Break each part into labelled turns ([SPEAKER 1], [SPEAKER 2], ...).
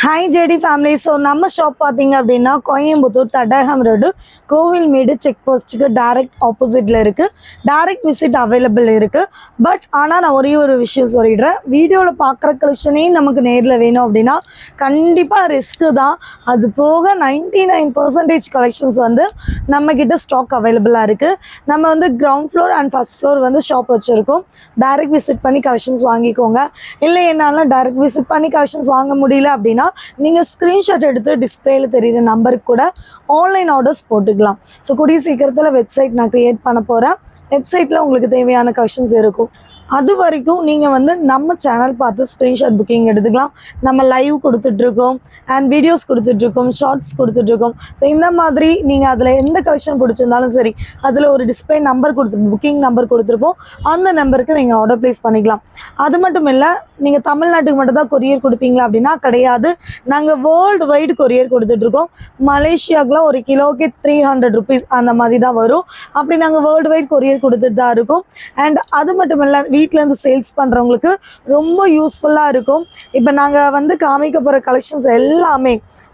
[SPEAKER 1] Hi JD family. So நம்ம shop பாத்தீங்க அப்படின்னா கோயம்புத்தூர் தடகம் ரோடு கோவில்மேடு செக் போஸ்ட்டுக்கு டைரக்ட் ஆப்போசிட்ல இருக்கு. டைரக்ட் விசிட் அவைலபிள் இருக்கு. பட் ஆனால் நான் ஒரே ஒரு விஷயம் சொல்லிடுறேன், வீடியோவில் பார்க்குற கலெக்ஷனே நமக்கு நேரில் வேணும் அப்படின்னா கண்டிப்பாக ரிஸ்க்கு தான். அது போக 99% கலெக்ஷன்ஸ் வந்து நம்மக்கிட்ட ஸ்டாக் அவைலபிளாக இருக்குது. நம்ம வந்து ground floor and first floor வந்து ஷாப் வச்சுருக்கோம். டைரக்ட் விசிட் பண்ணி கலெக்ஷன்ஸ் வாங்கிக்கோங்க. இல்லை என்னால் டைரக்ட் விசிட் பண்ணி கலெக்ஷன்ஸ் வாங்க முடியல அப்படின்னா நீங்கள் ஸ்க்ரீன்ஷாட் எடுத்து டிஸ்பிளேல தெரியுற நம்பருக்கு கூட ஆன்லைன் ஆர்டர்ஸ் போட்டுக்கலாம். ஸோ கூடிய சீக்கிரத்தில் வெப்சைட் நான் க்ரியேட் பண்ண போகிறேன். வெப்சைட்டில் உங்களுக்கு தேவையான கலெக்ஷன்ஸ் இருக்கும். அது வரைக்கும் நீங்கள் வந்து நம்ம சேனல் பார்த்து ஸ்க்ரீன்ஷாட் புக்கிங் எடுத்துக்கலாம். நம்ம லைவ் கொடுத்துட்ருக்கோம் அண்ட் வீடியோஸ் கொடுத்துட்ருக்கோம், ஷார்ட்ஸ் கொடுத்துட்ருக்கோம். ஸோ இந்த மாதிரி நீங்கள் அதில் எந்த கலெக்ஷன் பிடிச்சிருந்தாலும் சரி, அதில் ஒரு டிஸ்பிளே நம்பர் புக்கிங் நம்பர் கொடுத்துருப்போம். அந்த நம்பருக்கு நீங்கள் ஆர்டர் ப்ளேஸ் பண்ணிக்கலாம். அது மட்டும் இல்லை, நீங்கள் தமிழ்நாட்டுக்கு மட்டும் தான் கொரியர் கொடுப்பீங்களா அப்படின்னா கிடையாது. நாங்கள் வேர்ல்டு வைடு கொரியர் கொடுத்துட்ருக்கோம். மலேசியாவுக்குலாம் ஒரு கிலோவுக்கு 300 rupees அந்த மாதிரி தான் வரும். அப்படி நாங்கள் வேர்ல்டு வைட் கொரியர் கொடுத்துட்டு தான் இருக்கோம். அண்ட் அது மட்டும் இல்லை, வீட்டிலேருந்து சேல்ஸ் பண்ணுறவங்களுக்கு ரொம்ப யூஸ்ஃபுல்லாக இருக்கும். இப்போ நாங்கள் வந்து காமிக்க போகிற கலெக்ஷன்ஸ் எல்லாமே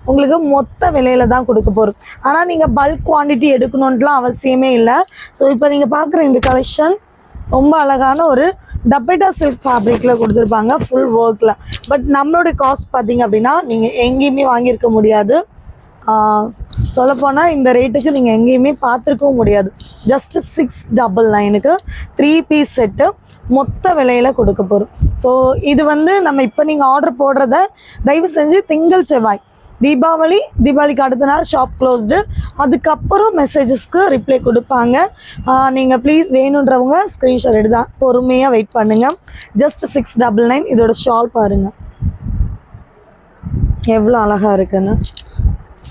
[SPEAKER 1] உங்களுக்கு மொத்த விலையில தான் கொடுக்க போகிறோம். ஆனால் நீங்கள் பல்க் குவான்டிட்டி எடுக்கணுன்ட்டுலாம் அவசியமே இல்லை. ஸோ இப்போ நீங்கள் பார்க்குற இந்த கலெக்ஷன் ரொம்ப அழகான ஒரு டப்பேட்டா சில்க் ஃபேப்ரிக்கில் கொடுத்துருப்பாங்க, ஃபுல் ஒர்க்கில். பட் நம்மளுடைய காஸ்ட் பார்த்தீங்க அப்படின்னா நீங்கள் எங்கேயுமே வாங்கியிருக்க முடியாது. சொல்லப்போனால் இந்த ரேட்டுக்கு நீங்கள் எங்கேயுமே பார்த்துருக்கவும் முடியாது. ஜஸ்ட்டு 699க்கு 3 பீஸ் செட்டு மொத்த விலையில் கொடுக்க போகிறோம். ஸோ இது வந்து நம்ம இப்போ நீங்கள் ஆர்டர் போடுறத தயவு செஞ்சு திங்கள் செவ்வாய் தீபாவளிக்கு அடுத்த நாள் ஷாப் க்ளோஸ்டு. அதுக்கப்புறம் மெசேஜஸ்க்கு ரிப்ளை கொடுப்பாங்க. நீங்கள் ப்ளீஸ் வேணுன்றவங்க ஸ்க்ரீன்ஷாட் எடுத்தா பொறுமையாக வெயிட் பண்ணுங்கள். ஜஸ்ட் 699. இதோட ஷால் பாருங்கள் எவ்வளோ அழகாக இருக்குன்னு.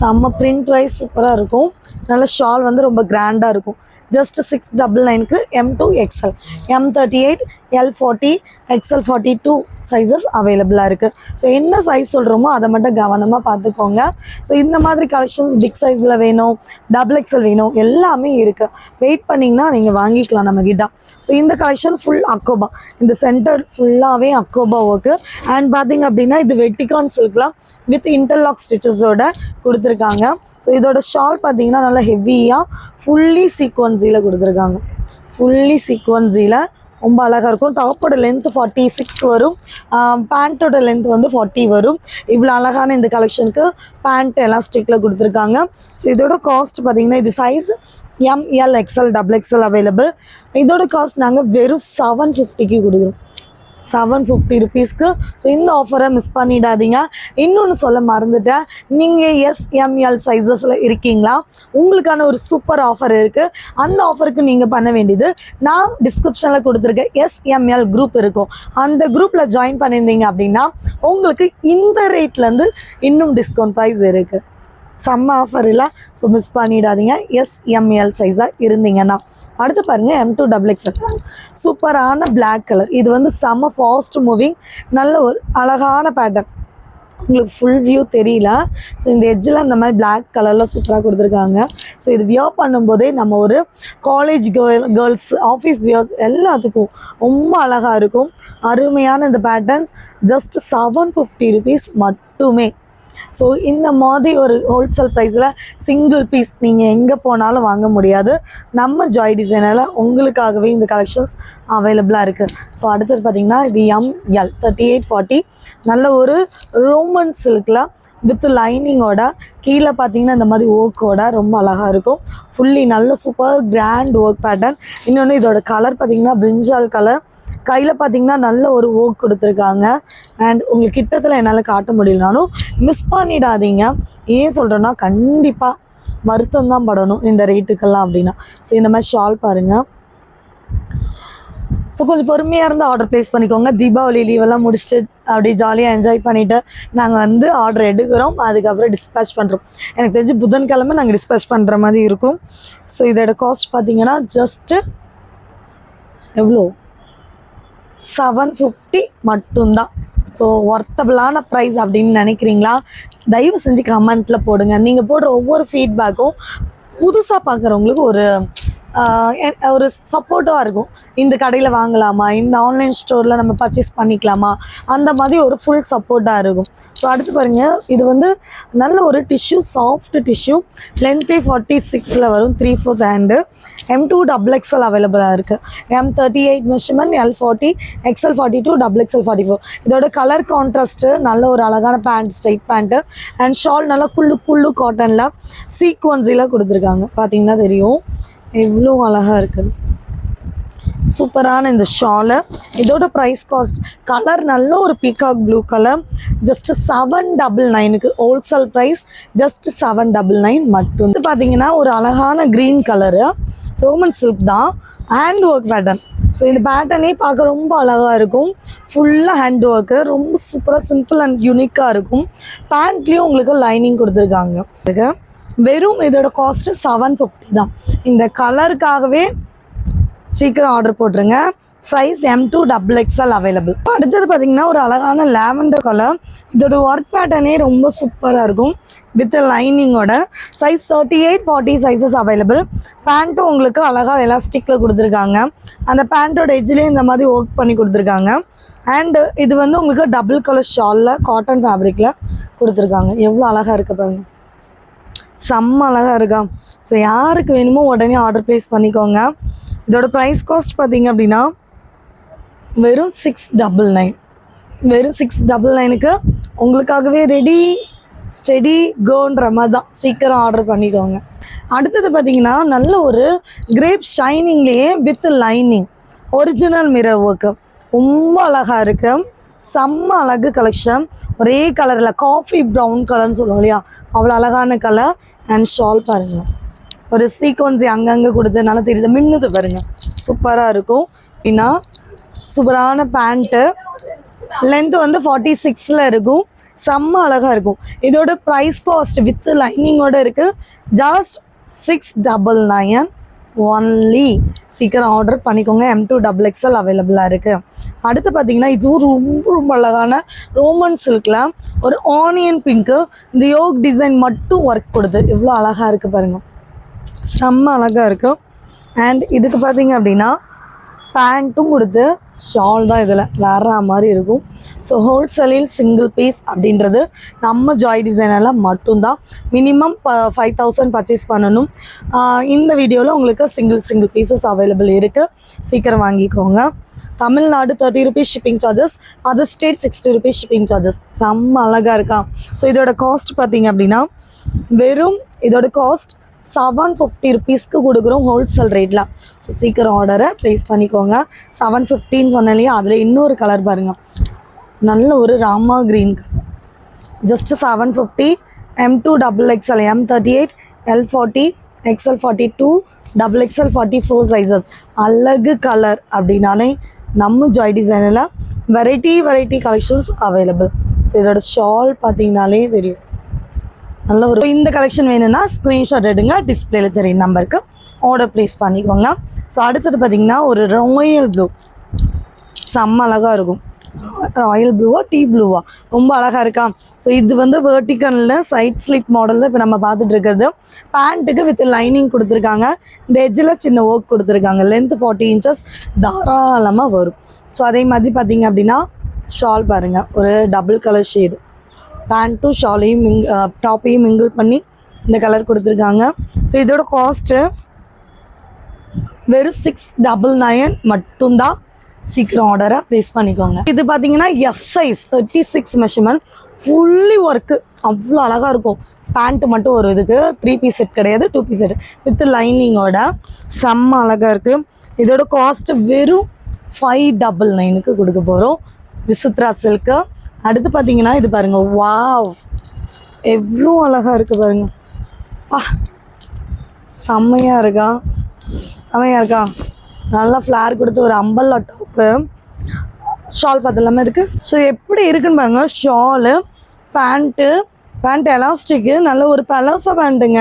[SPEAKER 1] செம்ம பிரிண்ட் வைஸ் சூப்பராக இருக்கும். நல்ல ஷால் வந்து ரொம்ப கிராண்டாக இருக்கும். Just 699க்கு M2 XL, M38, L40, XL42 sizes அவைலபிளாக இருக்குது. ஸோ என்ன சைஸ் சொல்கிறோமோ அதை மட்டும் கவனமாக பார்த்துக்கோங்க. ஸோ இந்த மாதிரி கலெக்ஷன்ஸ் பிக் சைஸில் வேணும், XXL வேணும், எல்லாமே இருக்குது. வெயிட் பண்ணிங்கன்னா நீங்கள் வாங்கிக்கலாம் நம்மக்கிட்ட. ஸோ இந்த கலெக்ஷன் ஃபுல் அக்கோபா, இந்த சென்டர் ஃபுல்லாகவே அக்கோபா ஒர்க்கு. அண்ட் பார்த்திங்க அப்படின்னா இது வெட்டிகான் சில்க்லாம் வித் இன்டர்லாக் ஸ்டிச்சஸோட கொடுத்துருக்காங்க. ஸோ இதோட ஷால் பார்த்தீங்கன்னா நல்லா ஹெவியாக ஃபுல்லி சீக்வன்ஸியில் கொடுத்துருக்காங்க. ஃபுல்லி சீக்வன்ஸியில் ரொம்ப அழகாக இருக்கும். டாப்போட லென்த் 46 வரும், பேண்ட்டோட லென்த் வந்து 40 வரும். இவ்வளோ அழகான இந்த கலெக்ஷனுக்கு பேண்ட் எலாஸ்டிக்கில் கொடுத்துருக்காங்க. ஸோ இதோட காஸ்ட் பார்த்திங்கன்னா இது size ML XL XXL available. இதோட காஸ்ட் நாங்கள் வெறும் 750க்கு கொடுக்குறோம். 750 rupeesக்கு. ஸோ இந்த ஆஃபரை மிஸ் பண்ணிடாதீங்க. இன்னொன்று சொல்ல மறந்துட்டேன், நீங்கள் SML சைஸஸில் இருக்கீங்களா, உங்களுக்கான ஒரு சூப்பர் ஆஃபர் இருக்குது. அந்த ஆஃபருக்கு நீங்கள் பண்ண வேண்டியது, நான் டிஸ்கிரிப்ஷனில் கொடுத்துருக்க SML குரூப் இருக்கும், அந்த குரூப்பில் ஜாயின் பண்ணியிருந்தீங்க அப்படின்னா உங்களுக்கு இந்த ரேட்லேருந்து இன்னும் டிஸ்கவுண்ட் ப்ரைஸ் இருக்குது. செம்ம ஆஃபர் இல்லை, ஸோ மிஸ் பண்ணிடாதீங்க SML சைஸாக இருந்தீங்கன்னா. அடுத்து பாருங்கள் M2 XXL சூப்பரான பிளாக் கலர். இது வந்து செம்ம ஃபாஸ்ட் மூவிங், நல்ல ஒரு அழகான பேட்டர்ன். உங்களுக்கு ஃபுல் வியூ தெரியல. ஸோ இந்த எட்ஜில் இந்த மாதிரி பிளாக் கலரில் சூப்பராக கொடுத்துருக்காங்க. ஸோ இது வியர் பண்ணும்போதே நம்ம ஒரு காலேஜ் கேர்ள்ஸ், ஆஃபீஸ் வியர்ஸ் எல்லாத்துக்கும் ரொம்ப அழகாக இருக்கும். அருமையான இந்த பேட்டர்ன்ஸ் ஜஸ்ட் 750 rupees மட்டுமே. ஸோ இந்த மாதிரி ஒரு ஹோல்சேல் ப்ரைஸில் சிங்கிள் பீஸ் நீங்கள் எங்கே போனாலும் வாங்க முடியாது. நம்ம ஜாய் டிசைனில் உங்களுக்காகவே இந்த கலெக்ஷன்ஸ் அவைலபிளாக இருக்குது. ஸோ அடுத்தது பார்த்திங்கன்னா இது ML 3840 நல்ல ஒரு ரோமன் சில்கில் வித் லைனிங்கோட, கீழே பார்த்தீங்கன்னா இந்த மாதிரி ஒர்க்கோட ரொம்ப அழகாக இருக்கும். ஃபுல்லி நல்ல சூப்பர் கிராண்ட் ஒர்க் பேட்டர்ன். இன்னொன்று இதோட கலர் பார்த்திங்கன்னா பிரிஞ்சால் கலர். கையில் பார்த்தீங்கன்னா நல்ல ஒரு ஒர்க் கொடுத்துருக்காங்க. அண்ட் உங்களுக்கு கிட்டத்தில் என்னால் காட்ட முடியலனாலும் மிஸ் பண்ணிடாதீங்க. ஏன் சொல்கிறேன்னா கண்டிப்பாக வருத்தம் தான் படணும் இந்த ரேட்டுக்கெல்லாம் அப்படின்னா. ஸோ இந்த மாதிரி ஷால் பாருங்கள். ஸோ கொஞ்சம் பொறுமையாக இருந்து ஆர்டர் ப்ளேஸ் பண்ணிக்கோங்க. தீபாவளி லீவெல்லாம் முடிச்சுட்டு அப்படி ஜாலியாக என்ஜாய் பண்ணிவிட்டு நாங்கள் வந்து ஆர்டர் எடுக்கிறோம், அதுக்கப்புறம் டிஸ்பேச் பண்ணுறோம். எனக்கு தெரிஞ்சு புதன்கிழமை நாங்கள் டிஸ்பேச் பண்ணுற மாதிரி இருக்கும். ஸோ இதோட காஸ்ட் பார்த்திங்கன்னா ஜஸ்ட்டு எவ்வளோ 750 மட்டும்தான். ஸோ ஒர்த்தபிளான ப்ரைஸ் அப்படின்னு நினைக்கிறீங்களா? தயவு செஞ்சு கமெண்ட்டில் போடுங்க. நீங்கள் போடுற ஒவ்வொரு ஃபீட்பேக்கும் புதுசாக பார்க்குறவங்களுக்கு ஒரு ஒரு சப்போர்ட்டாக இருக்கும். இந்த கடையில் வாங்கலாமா, இந்த ஆன்லைன் ஸ்டோரில் நம்ம பர்ச்சேஸ் பண்ணிக்கலாமா, அந்த மாதிரி ஒரு ஃபுல் சப்போர்ட்டாக இருக்கும். ஸோ அடுத்து பாருங்கள், இது வந்து நல்ல ஒரு டிஷ்யூ, சாஃப்ட் டிஷ்யூ, லென்த்தே 46 வரும், 3/4 ஹேண்டு, M2 XXL அவைலபிளாக இருக்குது. M38 measurement, L40, XL42, XXL 44. இதோட கலர் கான்ட்ராஸ்ட்டு, நல்ல ஒரு அழகான pant, straight pant and shawl நல்லா குள்ளு காட்டனில் சீக்வன்ஸில் கொடுத்துருக்காங்க. பார்த்தீங்கன்னா தெரியும் எவ்வளோ அழகாக இருக்குது. சூப்பரான இந்த ஷாலு. இதோட ப்ரைஸ் காஸ்ட், கலர் நல்ல ஒரு peacock blue colour, just 799 wholesale price, just 799 மட்டும். இது பார்த்தீங்கன்னா ஒரு அழகான க்ரீன் கலரு, ரோமன் சில்க் தான், ஹேண்ட் ஒர்க் பேட்டர்ன். ஸோ இந்த பேட்டர்னே பார்க்க ரொம்ப அழகாக இருக்கும். ஃபுல்லாக ஹேண்ட் ஒர்க்கு, ரொம்ப சூப்பராக சிம்பிள் அண்ட் யூனிக்காக இருக்கும். பேண்ட்லேயும் உங்களுக்கு லைனிங் கொடுத்துருக்காங்க. வெறும் இதோட காஸ்ட்டு 750 தான். இந்த கலருக்காகவே சீக்கிரம் ஆர்டர் போட்டுருங்க. Size M2 XXL available. அடுத்தது பார்த்தீங்கன்னா ஒரு அழகான லாவெண்டர் கலர். இதோட ஒர்க் பேட்டர்னே ரொம்ப சூப்பராக இருக்கும் வித் லைனிங்கோட. Size 38, 40 sizes available. பேண்ட்டும் உங்களுக்கு அழகாக எலாஸ்டிக்கில் கொடுத்துருக்காங்க. அந்த பேண்ட்டோட எஜ்லேயும் இந்த மாதிரி ஒர்க் பண்ணி கொடுத்துருக்காங்க. அண்டு இது வந்து உங்களுக்கு டபுள் கலர் ஷாலில் காட்டன் ஃபேப்ரிக்கில் கொடுத்துருக்காங்க. எவ்வளோ அழகாக இருக்குது பாருங்கள், செம்ம அழகாக இருக்கா. ஸோ யாருக்கு வேணுமோ உடனே ஆர்டர் ப்ளேஸ் பண்ணிக்கோங்க. இதோட ப்ரைஸ் காஸ்ட் பார்த்தீங்க அப்படின்னா வெறும் 699. வெறும் 699க்கு உங்களுக்காகவே ரெடி ஸ்டெடி கோன்ற மாதிரி தான். சீக்கிரம் ஆர்டர் பண்ணிக்கோங்க. அடுத்தது பார்த்தீங்கன்னா நல்ல ஒரு கிரேப் ஷைனிங்லேயே with lining, original mirror work, ரொம்ப அழகாக இருக்குது. செம்ம அழகு கலெக்ஷன். ஒரே கலரில் காஃபி ப்ரௌன் கலர்னு சொல்லுவோம் இல்லையா, அவ்வளோ அழகான கலர். அண்ட் ஷால் பாருங்கள், ஒரு சீக்வன்ஸி அங்கங்கே கொடுத்து நல்லா தெரியுது, மின்னுது பாருங்கள், சூப்பராக இருக்கும். அப்படின்னா சூப்பரான பேண்ட்டு, லென்த்து வந்து 46 இருக்கும், செம்ம அழகாக இருக்கும். இதோட ப்ரைஸ் காஸ்ட் வித் லைனிங்கோடு இருக்குது, ஜஸ்ட் 699 ஒன்லி. சீக்கிரம் ஆர்டர் பண்ணிக்கோங்க. M2 XXL அவைலபிளாக இருக்குது. அடுத்து பார்த்தீங்கன்னா இதுவும் ரொம்ப அழகான ரோமன் சில்கில் ஒரு ஆனியன் பிங்க்கு, இந்த யோக் டிசைன் மட்டும் ஒர்க் கொடுத்து எவ்வளோ அழகாக இருக்குது பாருங்கள், செம்ம அழகாக இருக்கும். அண்ட் இதுக்கு பார்த்தீங்க அப்படின்னா பேண்ட்டும் கொடுத்து ஷால் தான் இதில் வேற மாதிரி இருக்கும். ஸோ ஹோல்சேலில் சிங்கிள் பீஸ் அப்படின்றது நம்ம ஜாய் டிசைனில் மட்டும்தான். மினிமம் 5000 பர்ச்சேஸ் பண்ணணும். இந்த வீடியோவில் உங்களுக்கு சிங்கிள் பீசஸ் அவைலபிள் இருக்குது. சீக்கிரம் வாங்கிக்கோங்க. Tamil Nadu 30 rupees shipping charges, other state 60 rupees shipping charges. செம்ம அழகாக இருக்கா. ஸோ இதோட காஸ்ட் பார்த்தீங்க அப்படின்னா வெறும் இதோட காஸ்ட் 750 rupeesக்கு கொடுக்குறோம் ஹோல்சேல் ரேட்டில். ஸோ சீக்கிரம் ஆர்டரை ப்ளேஸ் பண்ணிக்கோங்க. 750 சொன்னாலையே அதில் இன்னொரு கலர் பாருங்கள், நல்ல ஒரு Rama green colour, just 750. M2 XXL, M38, L40, XL42, XXL 44 sizes. அழகு கலர் அப்படின்னாலே நம்ம ஜாய் டிசைனில் வெரைட்டி கலெக்ஷன்ஸ் அவைலபிள். ஸோ இதோட ஷால் பார்த்தீங்கனாலே தெரியும், நல்ல ஒரு. இந்த கலெக்ஷன் வேணும்னா ஸ்க்ரீன்ஷாட் எடுங்க, டிஸ்பிளேல தெரியும் நம்பருக்கு ஆர்டர் ப்ளேஸ் பண்ணிக்கோங்க. ஸோ அடுத்தது பார்த்தீங்கன்னா ஒரு ராயல் ப்ளூ, செம்ம அழகாக இருக்கும். ராயல் ப்ளூவா டீ ப்ளூவா, ரொம்ப அழகாக இருக்கா. ஸோ இது வந்து வேர்ட்டிக்கனில் சைட் ஸ்லிட் மாடலில் இப்போ நம்ம பார்த்துட்டு இருக்கிறது. பேண்ட்டுக்கு வித் லைனிங் கொடுத்துருக்காங்க. இந்த எட்ஜில் சின்ன ஒர்க் கொடுத்துருக்காங்க. லென்த் 40 inches தாராளமாக வரும். ஸோ அதே மாதிரி பார்த்தீங்க அப்படின்னா ஷால் பாருங்கள், ஒரு டபுள் கலர் ஷேடு, பேண்ட்டும் ஷாலையும் டாப்பையும் மிங்கிள் பண்ணி இந்த கலர் கொடுத்துருக்காங்க. ஸோ இதோட காஸ்ட்டு வெறும் 699 மட்டும்தான். சீக்கிரம் ஆர்டரை ப்ளேஸ் பண்ணிக்கோங்க. இது பார்த்தீங்கன்னா S size 36 measurement, fully work, அவ்வளோ அழகாக இருக்கும். பேண்ட்டு மட்டும் ஒரு இதுக்கு 3 பீஸ் செட் கிடையாது, 2 பீஸ் செட் வித் லைனிங்கோட செம்ம அழகாக இருக்குது. இதோட காஸ்ட்டு வெறும் 599க்கு கொடுக்க போகிறோம், விசித்ரா சில்க்கு. அடுத்து பார்த்தீங்கன்னா இது பாருங்கள், வாவ் எவ்வளோ அழகாக இருக்குது பாருங்கள், செம்மையாக இருக்கா. நல்லா ஃப்ளார் கொடுத்து ஒரு அம்பல்லா டாப்பு, ஷால் பார்த்துலாமே இருக்குது. ஸோ எப்படி இருக்குன்னு பாருங்கள், ஷாலு, பேண்ட் எலாஸ்டிக்கு, நல்ல ஒரு பலாசா பேண்ட்டுங்க,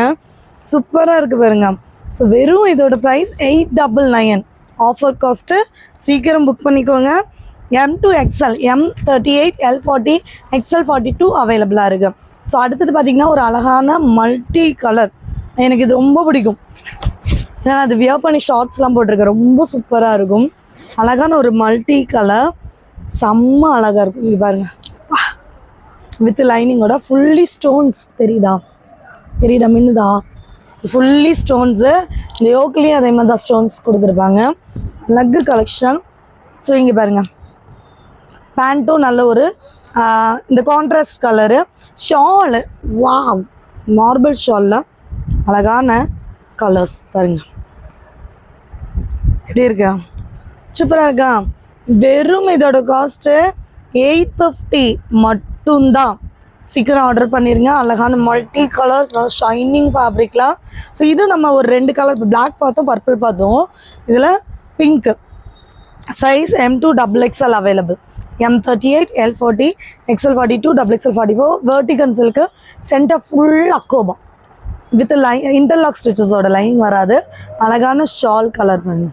[SPEAKER 1] சூப்பராக இருக்குது பாருங்க. ஸோ வெறும் இதோட ப்ரைஸ் 899. Offer cost. சீக்கிரம் புக் பண்ணிக்கோங்க. M2 XL, M38, L40, XL42 அவைலபிளாக இருக்குது. ஸோ அடுத்தது பார்த்திங்கன்னா ஒரு அழகான மல்டி கலர், எனக்கு இது ரொம்ப பிடிக்கும். ஏன்னா அது வியர் பண்ணி ஷார்ட்ஸ்லாம் போட்டிருக்கேன், ரொம்ப சூப்பராக இருக்கும். அழகான ஒரு மல்டி கலர், செம்ம அழகாக இருக்கும். இங்கே பாருங்கள், வித் லைனிங்கோட ஃபுல்லி ஸ்டோன்ஸ். தெரியுதா மின்னுதா? Fully stones. இந்த யோக்லேயும் அதே மாதிரி தான் ஸ்டோன்ஸ் கொடுத்துருப்பாங்க. Luck collection. ஸோ இங்கே பாருங்கள், பேண்ட்டும் நல்ல ஒரு இந்த contrast colour. Shawl, wow, marble ஷாலில் அழகான கலர்ஸ் பாருங்கள், எப்படி இருக்கா? சூப்பராக இருக்கா? வெறும் இதோட காஸ்ட்டு 850 மட்டும்தான். சீக்கிரம் ஆர்டர் பண்ணிடுங்க. அழகான மல்டி கலர்ஸ், நல்லா ஷைனிங் ஃபேப்ரிக்லாம். ஸோ இது நம்ம ஒரு 2 கலர், பிளாக் பார்த்தோம், பர்பிள் பார்த்தோம். இதில் pink. Size M2 XXL available. M38, L40, XL42, XXL44. வெர்டிகன் சில்க்கு, சென்டர் ஃபுல் அக்கோபா வித் இன்டர்லாக் ஸ்டிச்சஸோட லைன் வராது. அழகான ஷால் கலர் பண்ணு,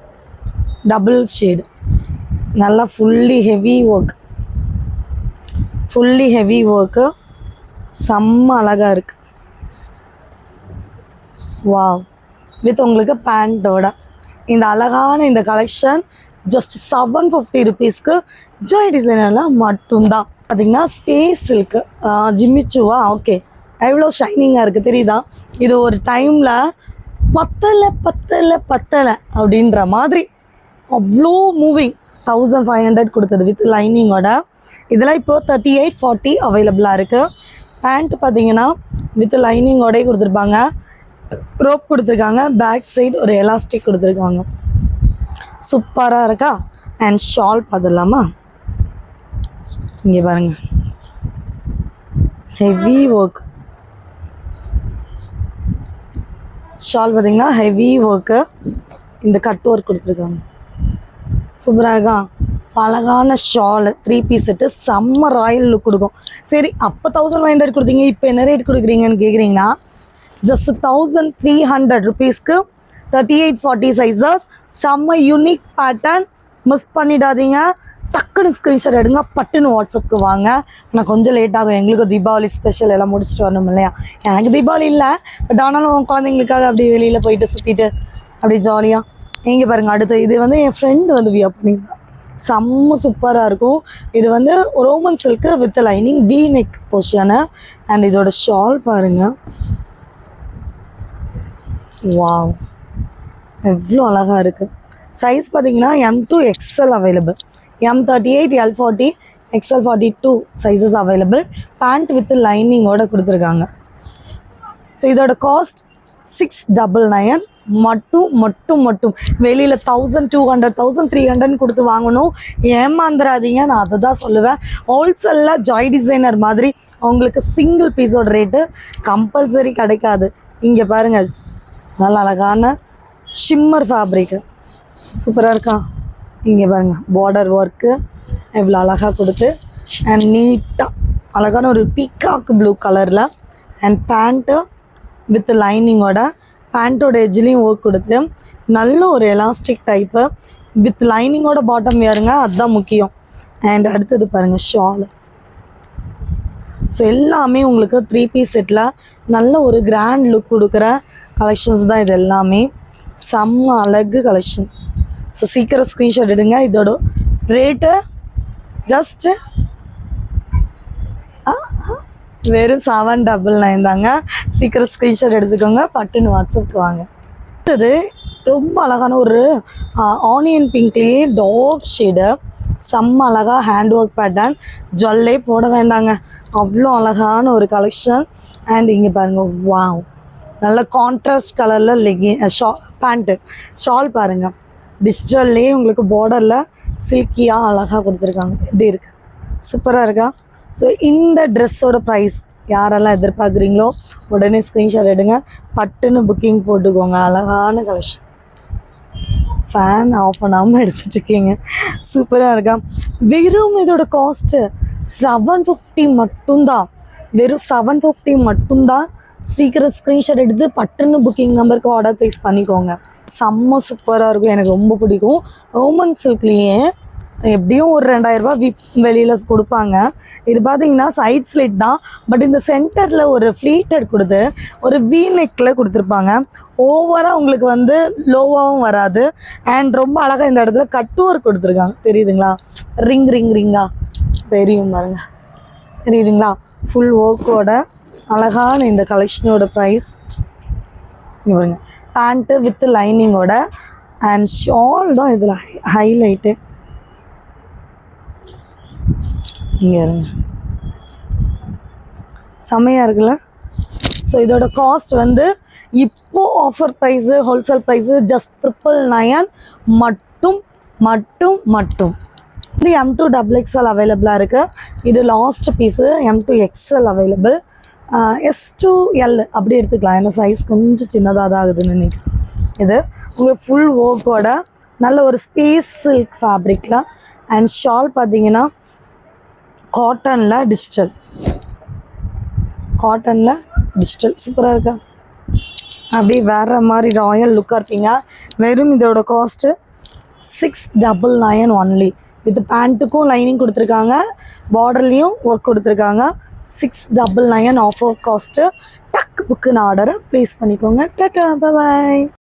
[SPEAKER 1] டபுள் ஷேடு, நல்லா ஃபுல்லி ஹெவி ஒர்க்கு, செம்ம அழகாக இருக்குது. வாவ், வித் உங்களுக்கு பேண்ட்டோட இந்த அழகான இந்த கலெக்ஷன் ஜஸ்ட் 750 ருபீஸ்க்கு ஜாய் டிசைனரில் மட்டும்தான். பார்த்திங்கன்னா ஸ்பேஸ் சில்க்கு ஜிம்மிச்சுவா. ஓகே, எவ்வளோ ஷைனிங்காக இருக்குது தெரியுதா? இது ஒரு டைமில் பத்தலை அப்படின்ற மாதிரி அவ்வளோ மூவிங். 1500 கொடுத்தது வித் லைனிங்கோட. இதெல்லாம் இப்போது 3840 அவைலபிளாக இருக்குது. பேண்ட் பார்த்தீங்கன்னா வித் லைனிங்கோடே கொடுத்துருப்பாங்க, ரோப் கொடுத்துருக்காங்க, பேக் சைடு ஒரு எலாஸ்டிக் கொடுத்துருக்காங்க. சூப்பராக இருக்கா? அண்ட் ஷால் பார்த்துடலாமா? இங்கே பாருங்கள், ஹெவி ஒர்க் ஷால். பார்த்தீங்கன்னா ஹெவி ஒர்க்கு, இந்த கட் ஒர்க் கொடுத்துருக்காங்க. சூப்பராக இருக்கா? ஸோ அழகான ஷாலு, 3 பீஸ் செட்டு, செம்ம ராயல் லுக் கொடுக்கும். சரி, அப்போ 1500 கொடுத்தீங்க, இப்போ என்ன ரேட் கொடுக்குறீங்கன்னு கேட்குறீங்கன்னா, ஜஸ்ட் 1300 ருபீஸ்க்கு 3840 சைஸஸ். செம்ம யூனிக் பேட்டர்ன், மிஸ் பண்ணிடாதீங்க. டக்குன்னு ஸ்க்ரீன்ஷாட் எடுங்க, பட்டுன்னு வாட்ஸ்அப்புக்கு வாங்க. ஆனால் கொஞ்சம் லேட் ஆகும், எங்களுக்கு தீபாவளி ஸ்பெஷல் எல்லாம் முடிச்சுட்டு வரணும் இல்லையா? எனக்கு தீபாவளி இல்லை, பட் ஆனாலும் குழந்தைங்களுக்காக அப்படி வெளியில் போயிட்டு சுற்றிட்டு அப்படி ஜாலியாக. இங்கே பாருங்கள், அடுத்து இது வந்து என் ஃப்ரெண்டு வந்து வியர் பண்ணியிருந்தான், செம்ம சூப்பராக இருக்கும். இது வந்து Roman silk with lining, V neck portion. And இதோட ஷால் பாருங்கள், வாவ், எவ்வளோ அழகாக இருக்குது. சைஸ் பார்த்தீங்கன்னா M2 XL available. M38, L40, XL42 sizes available. Pant with லைனிங்கோட கொடுத்துருக்காங்க. ஸோ இதோட காஸ்ட் 699 மட்டும். வெளியில் 1200, 1300 கொடுத்து வாங்கணும், ஏமாந்துடாதீங்க. நான் அதை தான் சொல்லுவேன். ஹோல்சேலில் ஜாய் டிசைனர் மாதிரி உங்களுக்கு சிங்கிள் பீஸோட ரேட்டு கம்பல்சரி கிடைக்காது. இங்கே பாருங்கள், நல்ல அழகான ஷிம்மர் ஃபேப்ரிக்கு, சூப்பராக இருக்கா? இங்கே பாருங்கள், பார்டர் ஒர்க்கு எவ்வளோ அழகாக கொடுத்து, அண்ட் நீட்டாக அழகான ஒரு பீகாக் ப்ளூ கலரில். அண்ட் பேண்ட்டு வித் லைனிங்கோட, பேண்ட்டோட எஜ்லேயும் ஒர்க் கொடுத்து, நல்ல ஒரு எலாஸ்டிக் டைப்பு வித் லைனிங்கோட பாட்டம் வேறுங்க, அதுதான் முக்கியம். அண்ட் அடுத்தது பாருங்கள், ஷாலு. ஸோ எல்லாமே உங்களுக்கு 3 பீஸ் செட்டில் நல்ல ஒரு கிராண்ட் லுக் கொடுக்குற கலெக்ஷன்ஸ் தான் இது எல்லாமே. செம்ம அழகு கலெக்ஷன். ஸோ சீக்கிரம் ஸ்க்ரீன்ஷாட் எடுங்க. இதோட ரேட்டு ஜஸ்ட்டு வெறும் 799 தாங்க. சீக்கிரம் ஸ்க்ரீன்ஷாட் எடுத்துக்கோங்க, பட்டுன்னு வாட்ஸ்அப்புக்கு வாங்க. அடுத்தது ரொம்ப அழகான ஒரு ஆனியன் பிங்க்லேயே டார்க் ஷேடு, செம்ம அழகாக ஹேண்ட் ஒர்க் பேட்டர்ன், ஜுவல்லே போட வேண்டாங்க, அவ்வளோ அழகான ஒரு கலெக்ஷன். அண்ட் இங்கே பாருங்கள், வாவ், நல்ல கான்ட்ராஸ்ட் கலரில் பேண்ட்டு. ஷால் பாருங்கள், டிஜிட்டல்லே உங்களுக்கு பார்டரில் சில்கியாக அழகாக கொடுத்துருக்காங்க. எப்படி இருக்குது? சூப்பராக இருக்கா? ஸோ இந்த ட்ரெஸ்ஸோட ப்ரைஸ் யாரெல்லாம் எதிர்பார்க்குறீங்களோ உடனே ஸ்க்ரீன்ஷாட் எடுங்க, பட்டுன்னு புக்கிங் போட்டுக்கோங்க. அழகான கலெக்ஷன். ஃபேன் ஆஃப் பண்ணாமல் எடுத்துகிட்ருக்கீங்க, சூப்பராக இருக்கா? வெறும் இதோட காஸ்ட்டு 750 மட்டும்தான். வெறும் 750 மட்டும்தான். சீக்கிரம் ஸ்க்ரீன்ஷாட் எடுத்து பட்டுன்னு புக்கிங் நம்பருக்கு ஆர்டர் ப்ளேஸ் பண்ணிக்கோங்க. செம்ம சூப்பராக இருக்கும், எனக்கு ரொம்ப பிடிக்கும். ரோமன் சில்க்லேயே எப்படியும் ஒரு 2000 ரூபாய் வெளியில் கொடுப்பாங்க. இது பார்த்தீங்கன்னா சைட் ஸ்லிட் தான், பட் இந்த சென்டரில் ஒரு ஃப்ளீட்டட் கொடுத்து ஒரு வி நெக்கில் கொடுத்துருப்பாங்க. ஓவராக உங்களுக்கு வந்து லோவாகவும் வராது. அண்ட் ரொம்ப அழகாக இந்த இடத்துல கட் ஒர்க் கொடுத்துருக்காங்க, தெரியுதுங்களா? ரிங்கா தெரியும் பாருங்க, தெரியுதுங்களா? ஃபுல் ஒர்க்கோட அழகான இந்த கலெக்ஷனோட ப்ரைஸ் இங்கே பாருங்க. பேண்ட்டு வித் லைனிங்கோட அண்ட் ஷால் தான் இதில் ஹைலைட்டு. இங்கே இருங்க, செம்மையாக இருக்குல்ல? ஸோ இதோட காஸ்ட் வந்து இப்போது offer price, wholesale price just 999 மட்டும். இது M2 XXL அவைலபிளாக இருக்குது. இது last piece M2 XL available. S2L அப்படி எடுத்துக்கலாம், ஏன்னா சைஸ் கொஞ்சம் சின்னதாக தான் ஆகுதுன்னு நினைக்கிறேன். இது உங்களுக்கு ஃபுல் ஒர்க்கோட நல்ல ஒரு ஸ்பேஸ் சில்க் ஃபேப்ரிக்கில் அண்ட் ஷால் பார்த்தீங்கன்னா காட்டனில் டிஜிட்டல் சூப்பராக இருக்கா? அப்படியே வேறு மாதிரி ராயல் லுக்காக இருப்பீங்க. வெறும் இதோட காஸ்ட்டு 699 ஒன்லி. வித் பேண்ட்டுக்கும் லைனிங் கொடுத்துருக்காங்க, பார்டர்லேயும் ஒர்க் கொடுத்துருக்காங்க. 699 ஆஃபர் காஸ்ட்டு. டக் புக்குன்னு ஆர்டரை ப்ளேஸ் பண்ணிக்கோங்க. டாடா, பாய்.